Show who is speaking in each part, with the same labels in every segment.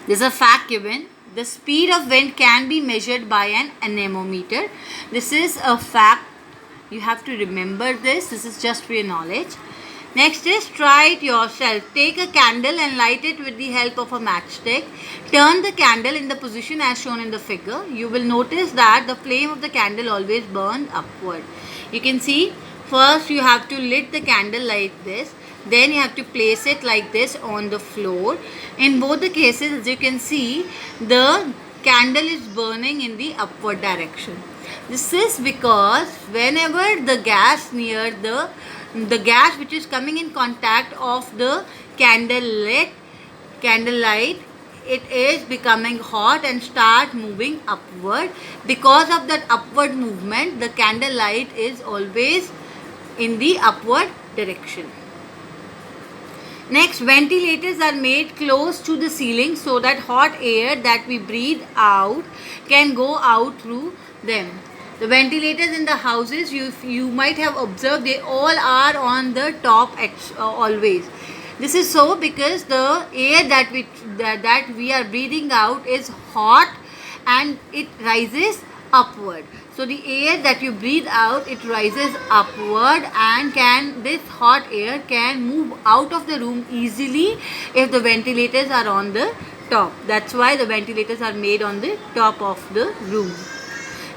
Speaker 1: There's a fact given. The speed of wind can be measured by an anemometer. This is a fact. You have to remember this. This is just for your knowledge. Next is try it yourself. Take a candle and light it with the help of a matchstick. Turn the candle in the position as shown in the figure. You will notice that the flame of the candle always burns upward. You can see first you have to lit the candle like this. Then you have to place it like this on the floor. In both the cases, as you can see, the candle is burning in the upward direction. This is because whenever the gas near the gas which is coming in contact of the candlelight, it is becoming hot and start moving upward. Because of that upward movement, the candlelight is always in the upward direction. Next, ventilators are made close to the ceiling so that hot air that we breathe out can go out through them. The ventilators in the houses, you might have observed, they all are on the top always. This is so because the air that we are breathing out is hot and it rises upward. So the air that you breathe out, it rises upward, and this hot air can move out of the room easily if the ventilators are on the top. That's why the ventilators are made on the top of the room.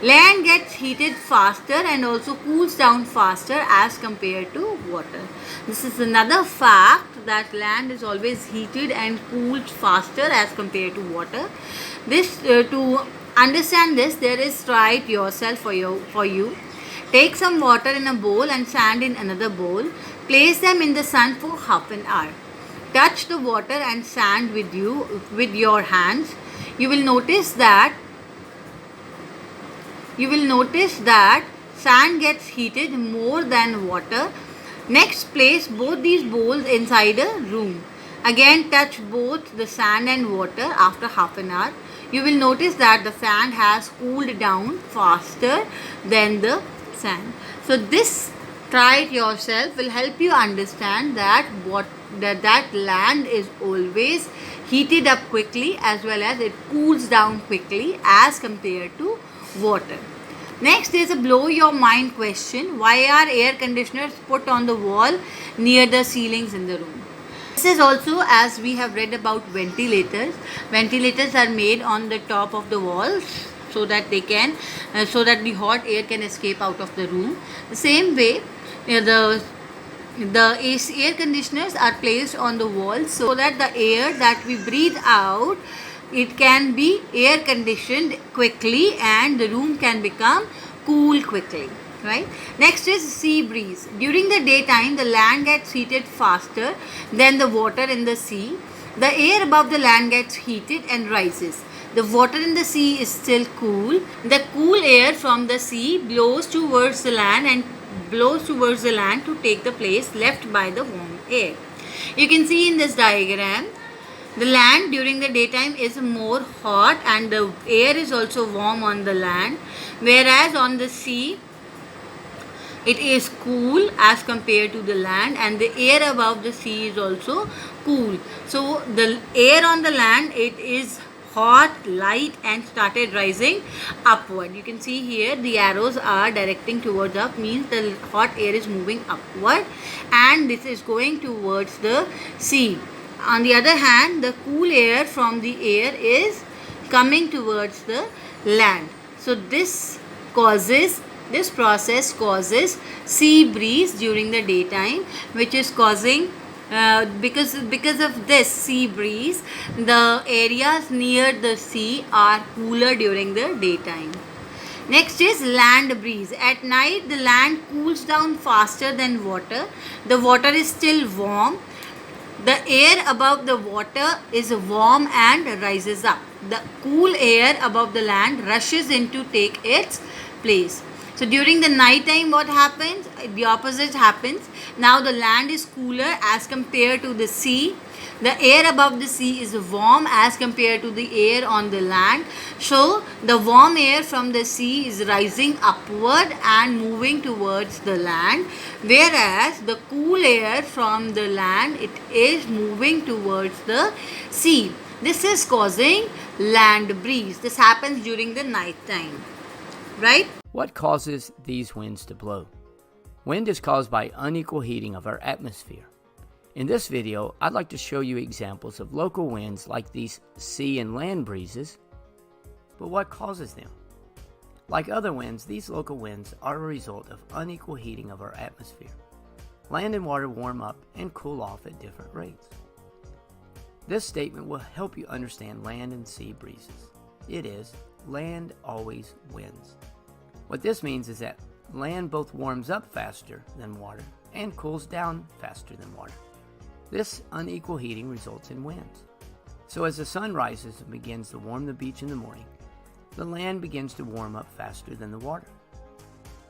Speaker 1: Land gets heated faster and also cools down faster as compared to water. This is another fact, that land is always heated and cooled faster as compared to water. This to understand this, there is try it yourself for you. Take some water in a bowl and sand in another bowl. Place them in the sun for half an hour. Touch the water and sand with your hands. You will notice that sand gets heated more than water. Next, place both these bowls inside a room. Again, touch both the sand and water after half an hour. You will notice that the sand has cooled down faster than the sand. So this, try it yourself, will help you understand that that land is always heated up quickly as well as it cools down quickly as compared to water. Next, there is a blow your mind question. Why are air conditioners put on the wall near the ceilings in the room? This is also, as we have read about ventilators. Ventilators are made on the top of the walls so that the hot air can escape out of the room. The same way, the air conditioners are placed on the walls so that the air that we breathe out, it can be air conditioned quickly and the room can become cool quickly. Right? Next is sea breeze. During the daytime, the land gets heated faster than the water in the sea. The air above the land gets heated and rises. The water in the sea is still cool. The cool air from the sea blows towards the land to take the place left by the warm air. You can see in this diagram, the land during the daytime is more hot and the air is also warm on the land, whereas on the sea it is cool as compared to the land, and the air above the sea is also cool. So the air on the land, it is hot, light, and started rising upward. You can see here the arrows are directing towards up, means the hot air is moving upward and this is going towards the sea. On the other hand, the cool air from the air is coming towards the land. So this process causes sea breeze during the daytime, which is causing because of this sea breeze, the areas near the sea are cooler during the daytime. Next is land breeze. At night, the land cools down faster than water. The water is still warm. The air above the water is warm and rises up. The cool air above the land rushes in to take its place. So during the night time, what happens? The opposite happens. Now the land is cooler as compared to the sea. The air above the sea is warm as compared to the air on the land. So the warm air from the sea is rising upward and moving towards the land, whereas the cool air from the land, it is moving towards the sea. This is causing land breeze. This happens during the night time, right?
Speaker 2: What causes these winds to blow? Wind is caused by unequal heating of our atmosphere. In this video, I'd like to show you examples of local winds like these sea and land breezes. But what causes them? Like other winds, these local winds are a result of unequal heating of our atmosphere. Land and water warm up and cool off at different rates. This statement will help you understand land and sea breezes. It is, land always wins. What this means is that land both warms up faster than water and cools down faster than water. This unequal heating results in winds. So as the sun rises and begins to warm the beach in the morning, the land begins to warm up faster than the water.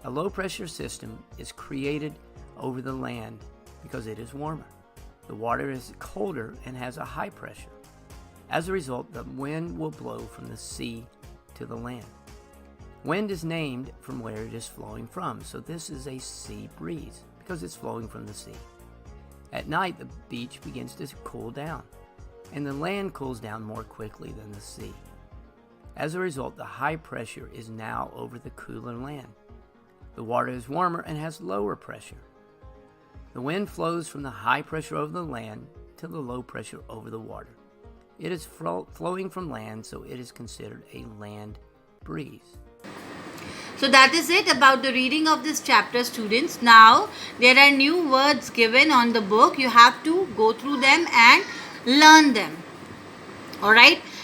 Speaker 2: A low pressure system is created over the land because it is warmer. The water is colder and has a high pressure. As a result, the wind will blow from the sea to the land. Wind is named from where it is flowing from, so this is a sea breeze because it's flowing from the sea. At night, the beach begins to cool down, and the land cools down more quickly than the sea. As a result, the high pressure is now over the cooler land. The water is warmer and has lower pressure. The wind flows from the high pressure over the land to the low pressure over the water. It is flowing from land, so it is considered a land breeze.
Speaker 1: So that is it about the reading of this chapter, students. Now there are new words given on the book. You have to go through them and learn them. Alright.